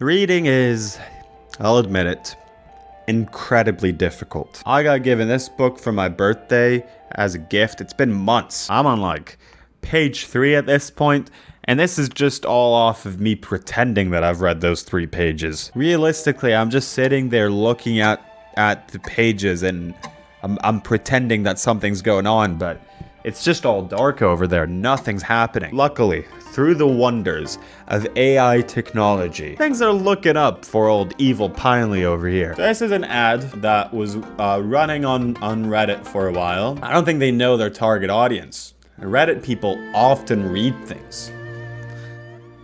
Reading is, I'll admit it, incredibly difficult. I got given this book for my birthday as a gift. It's been months. I'm on like page 3 at this point, and this is just all off of me pretending that I've read those 3 pages. Realistically, I'm just sitting there looking at the pages and I'm pretending that something's going on, but it's just all dark over there. Nothing's happening. Luckily, through the wonders of AI technology, things are looking up for old evil Pinely over here. So this is an ad that was running on Reddit for a while. I don't think they know their target audience. Reddit people often read things.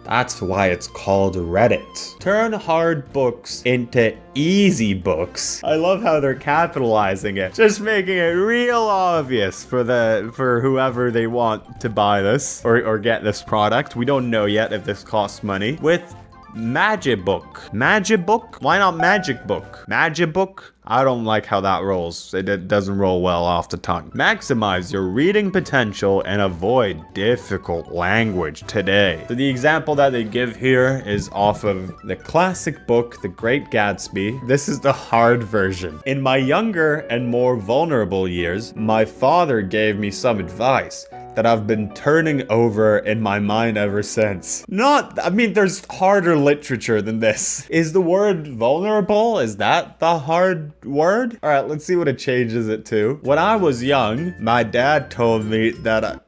That's why it's called Reddit. Turn hard books into easy books. I love how they're capitalizing it, just making it real obvious for whoever they want to buy this or get this product. We don't know yet if this costs money. With Magibook. Magibook? Why not Magic Book? Magibook? I don't like how that rolls. It doesn't roll well off the tongue. Maximize your reading potential and avoid difficult language today. So the example that they give here is off of the classic book, The Great Gatsby. This is the hard version. In my younger and more vulnerable years, my father gave me some advice that I've been turning over in my mind ever since. There's harder literature than this. Is the word vulnerable? Is that the hard word? All right, let's see what it changes it to. When I was young, my dad told me that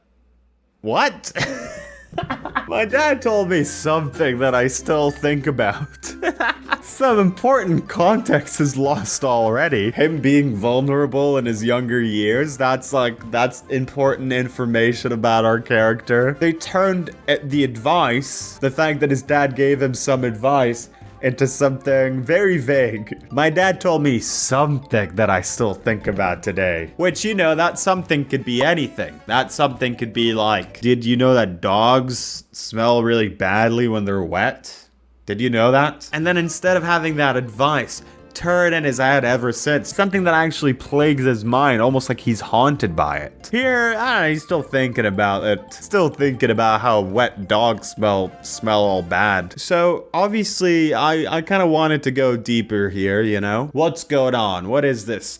What? My dad told me something that I still think about. Some important context is lost already. Him being vulnerable in his younger years, that's important information about our character. They turned the advice, the fact that his dad gave him some advice, into something very vague. My dad told me something that I still think about today. Which, that something could be anything. That something could be like, did you know that dogs smell really badly when they're wet? Did you know that? And then instead of having that advice turn in his head ever since, something that actually plagues his mind, almost like he's haunted by it. Here, I don't know, he's still thinking about it. Still thinking about how wet dogs smell all bad. So, obviously, I kind of wanted to go deeper here, What's going on? What is this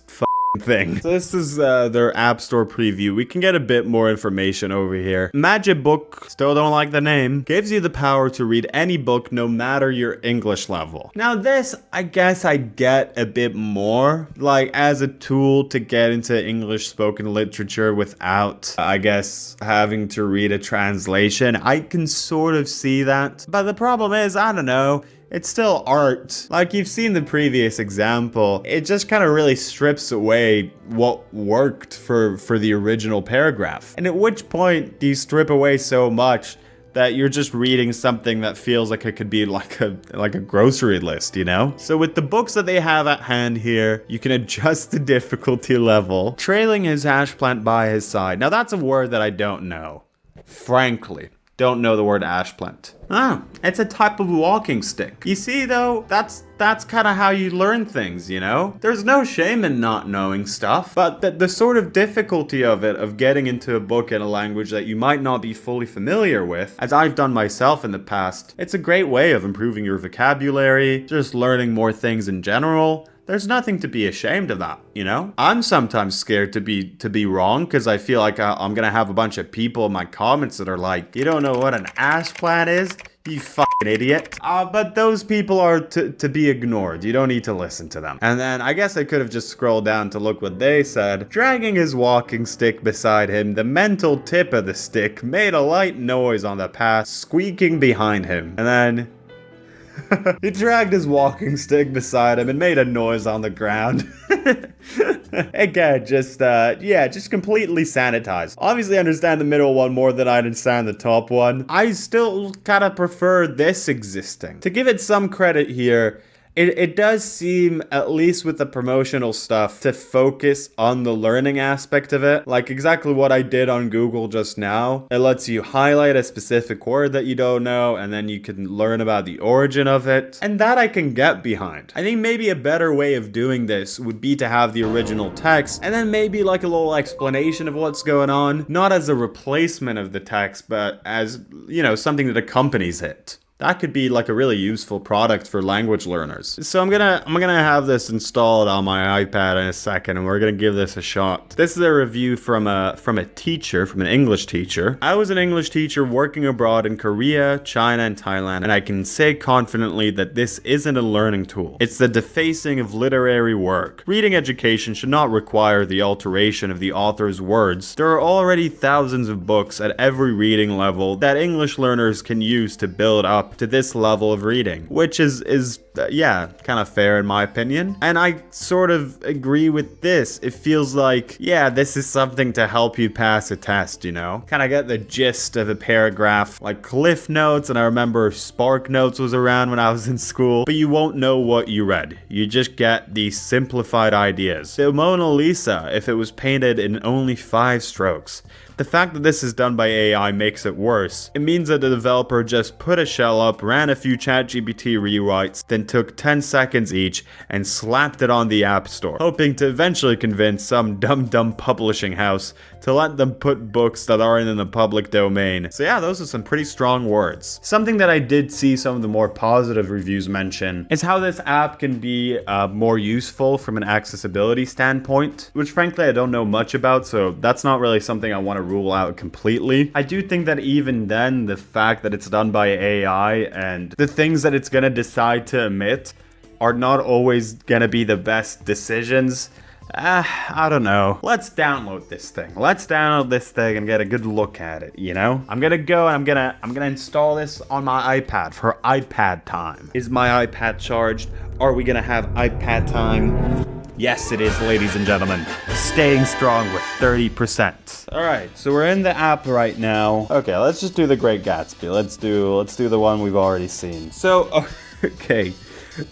thing? So this is their App Store preview. We can get a bit more information over here. Magibook, still don't like the name, gives you the power to read any book no matter your English level. Now this, I guess I get a bit more, like as a tool to get into English spoken literature without, I guess, having to read a translation. I can sort of see that. But the problem is, I don't know, it's still art. Like you've seen the previous example, it just kind of really strips away what worked for the original paragraph. And at which point do you strip away so much that you're just reading something that feels like it could be like a grocery list, So with the books that they have at hand here, you can adjust the difficulty level, trailing his hash plant by his side. Now that's a word that I don't know. Frankly. Don't know the word ash plant. It's a type of walking stick. You see though, that's kind of how you learn things, There's no shame in not knowing stuff, but the sort of difficulty of it, of getting into a book in a language that you might not be fully familiar with, as I've done myself in the past, it's a great way of improving your vocabulary, just learning more things in general. There's nothing to be ashamed of that, I'm sometimes scared to be wrong because I feel like I'm gonna have a bunch of people in my comments that are like, you don't know what an ash plant is? You fucking idiot. But those people are to be ignored. You don't need to listen to them. And then I guess I could have just scrolled down to look what they said. Dragging his walking stick beside him, the mental tip of the stick made a light noise on the path, squeaking behind him. And then he dragged his walking stick beside him and made a noise on the ground. Again, just completely sanitized. Obviously, I understand the middle one more than I understand the top one. I still kind of prefer this existing. To give it some credit here, it does seem, at least with the promotional stuff, to focus on the learning aspect of it. Like exactly what I did on Google just now. It lets you highlight a specific word that you don't know, and then you can learn about the origin of it. And that I can get behind. I think maybe a better way of doing this would be to have the original text, and then maybe like a little explanation of what's going on. Not as a replacement of the text, but as, something that accompanies it. that could be like a really useful product for language learners. So I'm gonna have this installed on my iPad in a second, and we're gonna give this a shot. This is a review from a teacher, from an English teacher. I was an English teacher working abroad in Korea, China, and Thailand, and I can say confidently that this isn't a learning tool. It's the defacing of literary work. Reading education should not require the alteration of the author's words. There are already thousands of books at every reading level that English learners can use to build up to this level of reading, which is yeah, kind of fair in my opinion. And I sort of agree with this. It feels like, yeah, this is something to help you pass a test, you know? Kind of get the gist of a paragraph, like Cliff Notes, and I remember Spark Notes was around when I was in school, but you won't know what you read. You just get these simplified ideas. The Mona Lisa, if it was painted in only 5 strokes. The fact that this is done by AI makes it worse. It means that the developer just put a shell up, ran a few ChatGPT rewrites, then took 10 seconds each and slapped it on the App Store, hoping to eventually convince some dumb publishing house to let them put books that aren't in the public domain. So yeah, those are some pretty strong words. Something that I did see some of the more positive reviews mention is how this app can be more useful from an accessibility standpoint, which frankly I don't know much about, so that's not really something I want to rule out completely. I do think that even then, the fact that it's done by AI and the things that it's gonna decide to omit are not always gonna be the best decisions. I don't know. Let's download this thing. Let's download this thing and get a good look at it, you know? I'm gonna go and I'm gonna install this on my iPad for iPad time. Is my iPad charged? Are we gonna have iPad time? Yes, it is, ladies and gentlemen. Staying strong with 30%. All right, so we're in the app right now. Okay, let's just do the Great Gatsby. Let's do the one we've already seen. So, okay.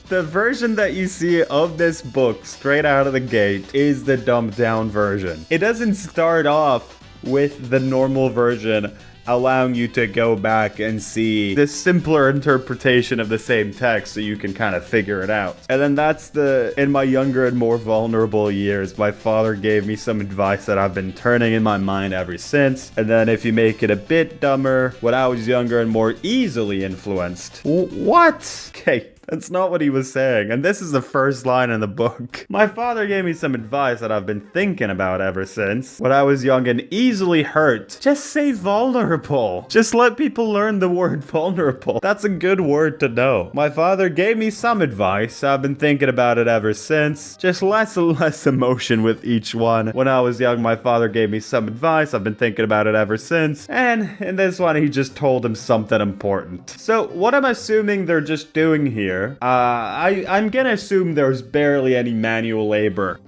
The version that you see of this book straight out of the gate is the dumbed down version. It doesn't start off with the normal version, allowing you to go back and see the simpler interpretation of the same text so you can kind of figure it out. And then that's in my younger and more vulnerable years, my father gave me some advice that I've been turning in my mind ever since. And then if you make it a bit dumber, when I was younger and more easily influenced. What? Okay. That's not what he was saying, and this is the first line in the book. My father gave me some advice that I've been thinking about ever since. When I was young and easily hurt, just say vulnerable. Just let people learn the word vulnerable. That's a good word to know. My father gave me some advice. I've been thinking about it ever since. Just less and less emotion with each one. When I was young, my father gave me some advice. I've been thinking about it ever since. And in this one, he just told him something important. So what I'm assuming they're just doing here, I'm gonna assume there's barely any manual labor.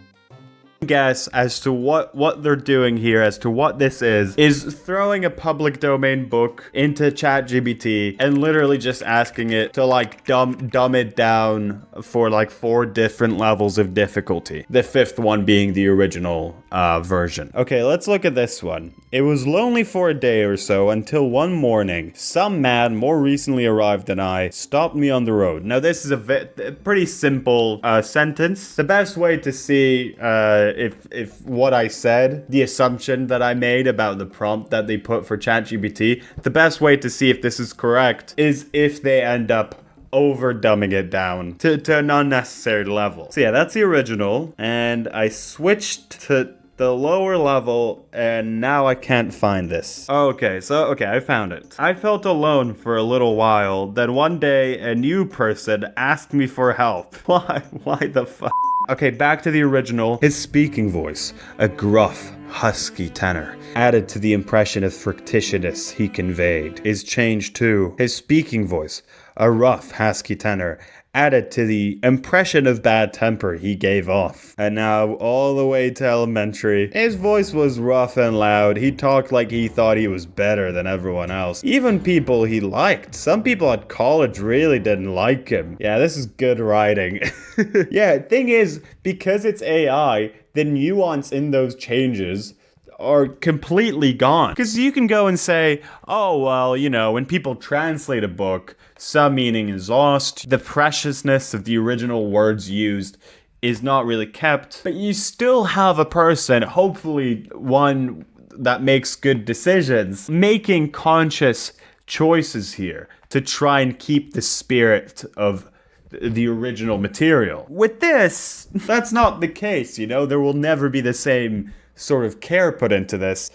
Guess as to what they're doing here, as to what this is throwing a public domain book into ChatGPT and literally just asking it to like dumb it down for like 4 different levels of difficulty. The 5th one being the original version. Okay, let's look at this one. It was lonely for a day or so until one morning, some man more recently arrived than I stopped me on the road. Now this is a pretty simple sentence. The best way to see if what I said, the assumption that I made about the prompt that they put for ChatGPT, the best way to see if this is correct is if they end up over dumbing it down to an unnecessary level. So yeah, that's the original, and I switched to the lower level, and now I can't find this. Okay, I found it. I felt alone for a little while, then one day a new person asked me for help. Why the fuck? Okay, back to the original. His speaking voice, a gruff, husky tenor, added to the impression of fictitiousness he conveyed. Is changed too. His speaking voice, a rough, husky tenor, added to the impression of bad temper he gave off. And now, all the way to elementary, his voice was rough and loud. He talked like he thought he was better than everyone else. Even people he liked. Some people at college really didn't like him. Yeah, this is good writing. Yeah, thing is, because it's AI, the nuance in those changes are completely gone. Because you can go and say, oh, well, you know, when people translate a book, some meaning is lost. The preciousness of the original words used is not really kept. But you still have a person, hopefully one that makes good decisions, making conscious choices here to try and keep the spirit of the original material. With this, that's not the case, you know? There will never be the same sort of care put into this.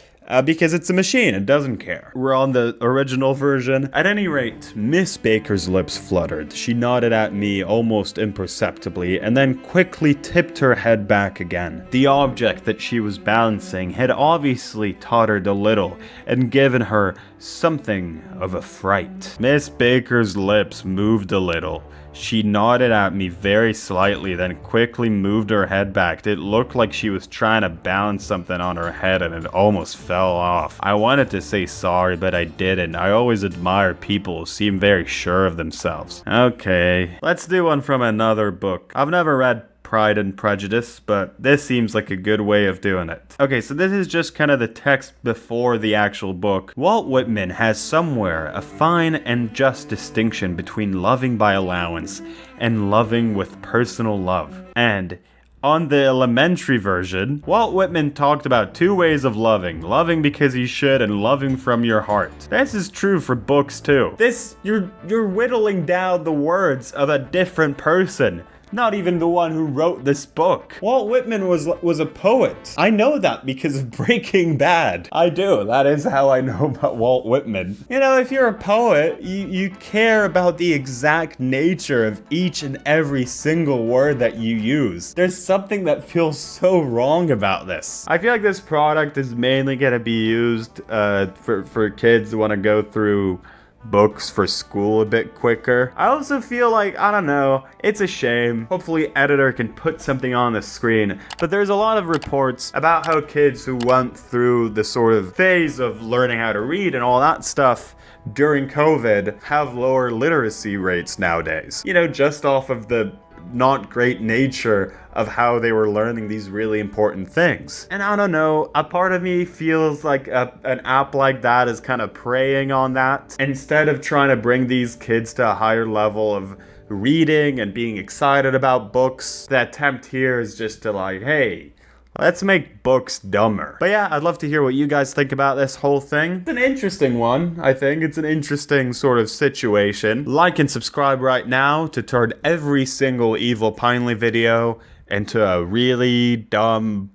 Because it's a machine, it doesn't care. We're on the original version. At any rate, Miss Baker's lips fluttered. She nodded at me almost imperceptibly, and then quickly tipped her head back again. The object that she was balancing had obviously tottered a little, and given her something of a fright. Miss Baker's lips moved a little. She nodded at me very slightly, then quickly moved her head back. It looked like she was trying to balance something on her head and it almost fell off. I wanted to say sorry, but I didn't. I always admire people who seem very sure of themselves. Okay, let's do one from another book. I've never read Pride and Prejudice, but this seems like a good way of doing it. Okay, so this is just kind of the text before the actual book. Walt Whitman has somewhere a fine and just distinction between loving by allowance and loving with personal love. And on the elementary version, Walt Whitman talked about two ways of loving. Loving because you should and loving from your heart. This is true for books too. You're whittling down the words of a different person. Not even the one who wrote this book. Walt Whitman was a poet. I know that because of Breaking Bad. I do. That is how I know about Walt Whitman. You know, if you're a poet, you care about the exact nature of each and every single word that you use. There's something that feels so wrong about this. I feel like this product is mainly gonna be used for kids who want to go through books for school a bit quicker. I also feel like, I don't know, it's a shame. Hopefully editor can put something on the screen, but there's a lot of reports about how kids who went through the sort of phase of learning how to read and all that stuff during COVID have lower literacy rates nowadays. You know, just off of the not great nature of how they were learning these really important things. And I don't know, a part of me feels like an app like that is kind of preying on that. Instead of trying to bring these kids to a higher level of reading and being excited about books, the attempt here is just to like, hey, let's make books dumber. But yeah, I'd love to hear what you guys think about this whole thing. It's an interesting one, I think. It's an interesting sort of situation. Like and subscribe right now to turn every single Evil Pinely video into a really dumb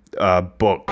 book.